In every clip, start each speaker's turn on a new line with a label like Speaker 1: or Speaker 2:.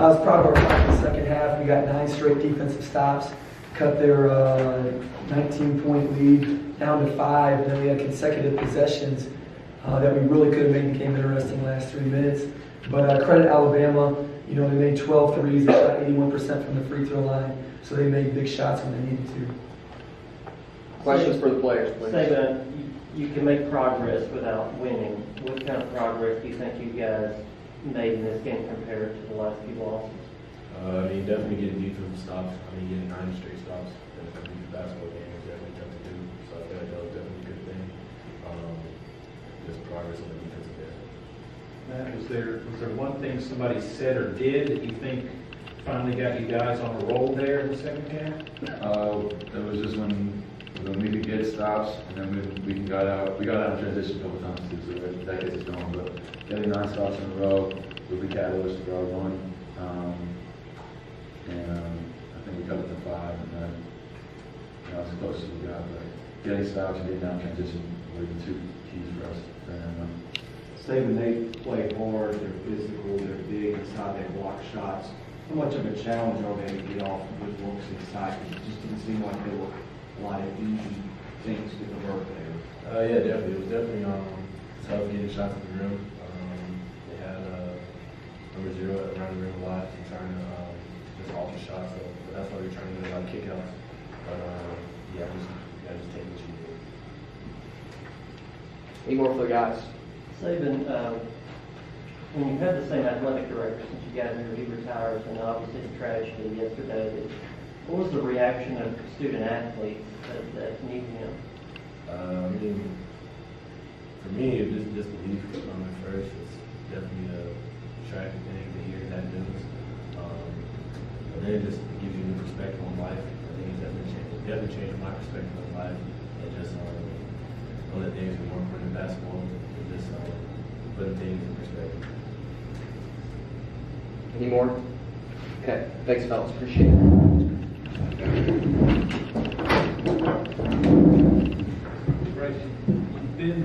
Speaker 1: I was proud of our fight in the second half. We got 9 straight defensive stops, cut their 19-point lead down to 5, and then we had consecutive possessions that we really could have made the game interesting the last 3 minutes. But credit Alabama, they made 12 threes, they shot 81% from the free throw line, so they made big shots when they needed to.
Speaker 2: Questions for the players, please.
Speaker 3: Saben, you can make progress without winning. What kind of progress do you think you guys made in this game compared to the last few losses?
Speaker 4: Definitely getting defensive stops. Getting 9 straight stops in a basketball game is definitely tough to do. So I feel like that was definitely a good thing. Just progress on the defensive end.
Speaker 5: Matt, was there one thing somebody said or did that you think finally got you guys on a roll there in the second half?
Speaker 6: It was just when we could get stops, and then we got out in transition a couple times too, so that gets us going. But getting 9 stops in a row will be catalyst for our run. I think we cut it to 5, and then as close as we got. But getting stops and getting out in transition were the 2 keys for us during that run.
Speaker 7: Saben, they play hard, they're physical, they're big inside, they block shots. How much of a challenge are they to get off good looks inside? It just didn't seem like there were a lot of easy things to convert there.
Speaker 4: Yeah, definitely. It was definitely tough getting shots at the rim. They had number 0 around the rim a lot and trying to just alter shots. So that's why we were trying to do a lot of kickouts. But just take what you do.
Speaker 2: Any more for the guys?
Speaker 3: Saben, when you had the same athletic director since you got here, he retires, and obviously the tragedy yesterday. What was the reaction of student athletes that knew him?
Speaker 4: For me, it was just disbelief at first. It's definitely a tragic thing to hear that news. But then it just gives you a new perspective on life. I think it's definitely changed my perspective on life. And just know that things are more important than basketball. And just putting things in perspective.
Speaker 2: Any more? Okay. Thanks, fellas. Appreciate it.
Speaker 5: Bryce, you've been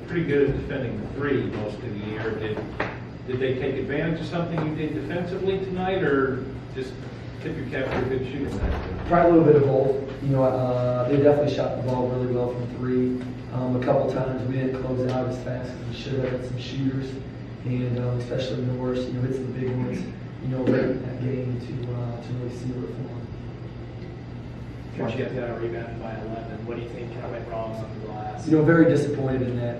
Speaker 5: pretty good at defending the 3 most of the year. Did they take advantage of something you did defensively tonight, or just tip your cap for a good shooting night?
Speaker 1: Probably a little bit of both. They definitely shot the ball really well from 3. A couple times we didn't close out as fast as we should have. Had some shooters, and especially Norris, hits the big ones, late in that game to really seal it for them.
Speaker 8: Coach, you guys got rebounded by 11. What do you think kind of went wrong on the glass?
Speaker 1: Very disappointed in that.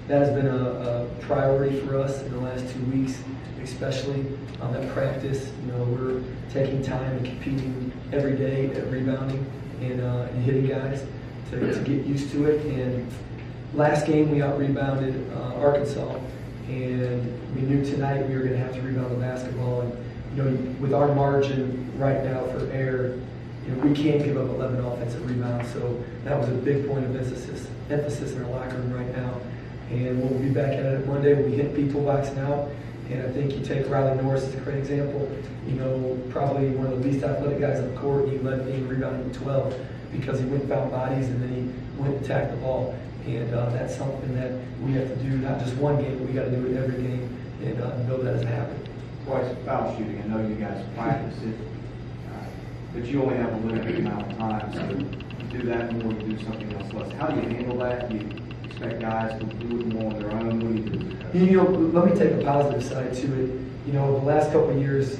Speaker 1: That has been a priority for us in the last 2 weeks, especially at practice. We're taking time and competing every day at rebounding and hitting guys to get used to it. And last game we out-rebounded Arkansas, and we knew tonight we were going to have to rebound the basketball. And with our margin right now for error, we can't give up 11 offensive rebounds. So that was a big point of emphasis in our locker room right now. And we'll be back at it Monday. We'll be hitting people boxing out. And I think you take Riley Norris as a great example. Probably one of the least athletic guys on the court. He led me in rebounding with 12 because he went and found bodies, and then he went and attacked the ball. And that's something that we have to do, not just one game, but we got to do it every game and build that as a habit.
Speaker 7: Twice foul shooting, I know you guys practice it, but you only have a limited amount of time, so you do that more, you do something else less. How do you handle that? Do you expect guys to do it more on their own? What do you do?
Speaker 1: Let me take a positive side to it. The last couple of years,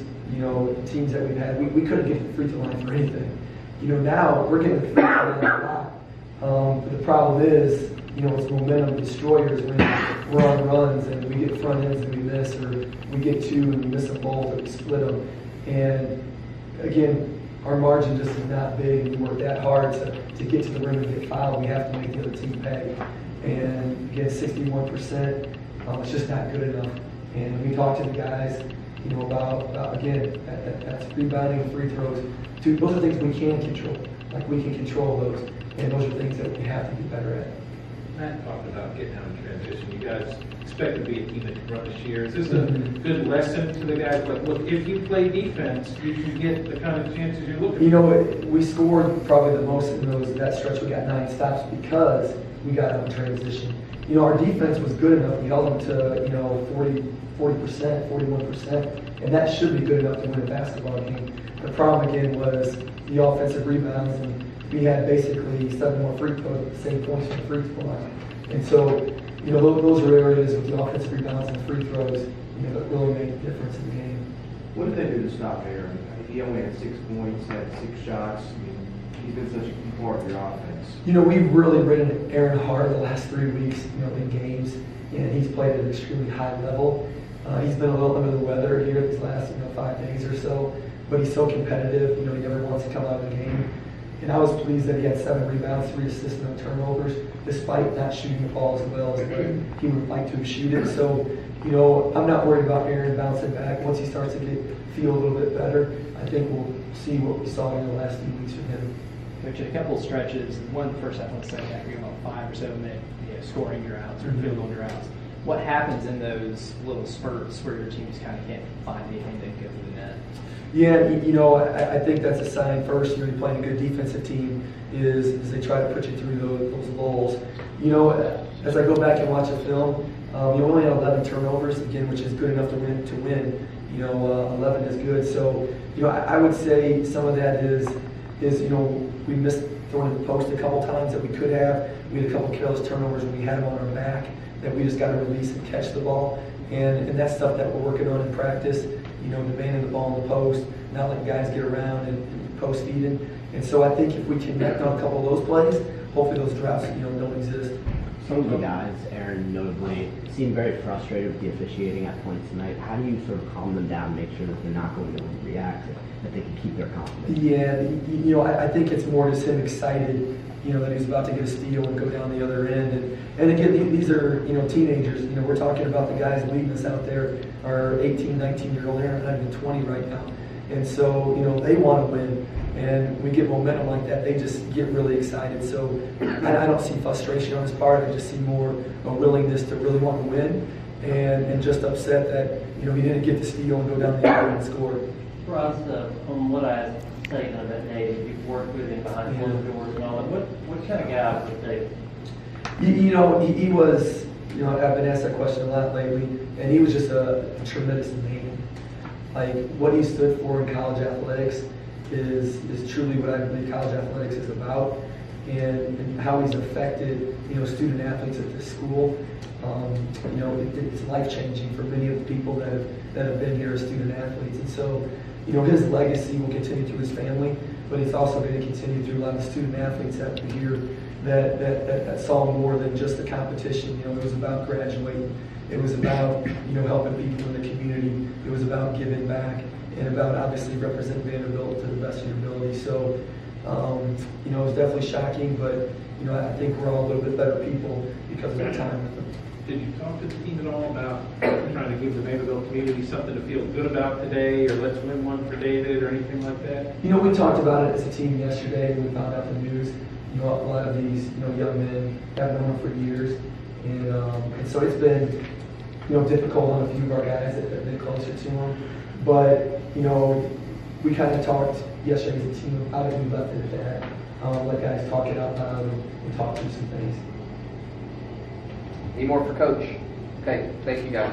Speaker 1: teams that we've had, we couldn't get the free throw line for anything. Now we're getting the free throw line a lot. But the problem is, it's momentum destroyers when we're on runs and we get front ends and we miss, or we get 2 and we miss a ball that we split them. And again, our margin just is not big. We work that hard to get to the rim and get fouled. We have to make the other team pay. And again, 61%, it's just not good enough. And we talk to the guys, about again, that's rebounding and free throws. Those are things we can control. Like we can control those, and those are things that we have to be better at.
Speaker 5: Matt talked about getting out of transition. You guys expect to be a team that can run this year. Is this a good lesson to the guys? Like, look, if you play defense, you can get the kind of chances you're looking for.
Speaker 1: We scored probably the most in that stretch. We got 9 stops because we got out in transition. you know, our defense was good enough. We held them to, you know, 40%, 41%, and that should be good enough to win a basketball game. The problem again was the offensive rebounds, and we had basically 7 more free throws, same points from the free throw line. And so, you know, those were areas with the offensive rebounds and free throws, you know, that really made a difference in the game.
Speaker 7: What did they do to stop Aaron? I mean, he only had 6 points, had 6 shots. I mean, he's been such a key part of your offense.
Speaker 1: You know, we've really ridden Aaron hard the last 3 weeks, you know, in games, and he's played at an extremely high level. He's been a little under the weather here these last, you know, 5 days or so, but he's so competitive. You know, he never wants to come out of the game. And I was pleased that he had 7 rebounds, 3 assists, no turnovers, despite not shooting the ball as well as he would like to shoot it. So, you know, I'm not worried about Aaron bouncing back. Once he starts to feel a little bit better, I think we'll see what we saw in the last few weeks from him.
Speaker 8: Coach, a couple of stretches, one the first half, one the second half, you're about 5 or 7 minute scoring droughts or field goal droughts. What happens in those little spurts where your team just kind of can't find anything to go through the net?
Speaker 1: Yeah, you know, I think that's a sign first, you know, you're playing a good defensive team, is they try to put you through those lulls. You know, as I go back and watch the film, you only had 11 turnovers, again, which is good enough to win. You know, 11 is good. So, you know, I would say some of that is, you know, we missed throwing the post a couple times that we could have. We had a couple careless turnovers when we had them on our back that we just got to release and catch the ball. And that's stuff that we're working on in practice, you know, demanding the ball in the post, not letting guys get around and post feeding. And so I think if we connect on a couple of those plays, hopefully those droughts, you know, don't exist.
Speaker 9: Some of the guys, Aaron notably, seem very frustrated with the officiating at points tonight. How do you sort of calm them down, make sure that they're not going to react, that they can keep their confidence?
Speaker 1: Yeah, you know, I think it's more just him excited, you know, that he's about to get a steal and go down the other end. And again, these are, you know, teenagers. You know, we're talking about the guys leading us out there are 18, 19-year-old. They're not even 20 right now. And so, you know, they want to win. And we get momentum like that, they just get really excited. So I don't see frustration on his part. I just see more a willingness to really want to win and just upset that, you know, he didn't get the steal and go down the other end and score.
Speaker 3: Bryce, on what I taken of that day, you've worked with him behind closed doors and all that. What kind of guy was David?
Speaker 1: You know, he was, you know, I've been asked that question a lot lately, and he was just a tremendous man. Like, what he stood for in college athletics is truly what I believe college athletics is about, and how he's affected, you know, student athletes at this school. You know, it's life-changing for many of the people that have been here as student athletes. And so, you know, his legacy will continue through his family, but it's also going to continue through a lot of the student athletes that we hear that saw more than just the competition. You know, it was about graduating. It was about, you know, helping people in the community. It was about giving back and about obviously representing Vanderbilt to the best of your ability. So, you know, it was definitely shocking, but, you know, I think we're all a little bit better people because of our time with them.
Speaker 5: Did you talk to the team at all about trying to give the Vanderbilt community something to feel good about today, or let's win one for David, or anything like that?
Speaker 1: You know, we talked about it as a team yesterday when we found out the news. You know, a lot of these, you know, young men have known him for years, and so it's been, you know, difficult on a few of our guys that have been closer to him. But, you know, we kind of talked yesterday as a team. Obviously, we left it at that. Let guys talk it out loud and talk through some things.
Speaker 2: Any more for Coach? Okay, thank you guys.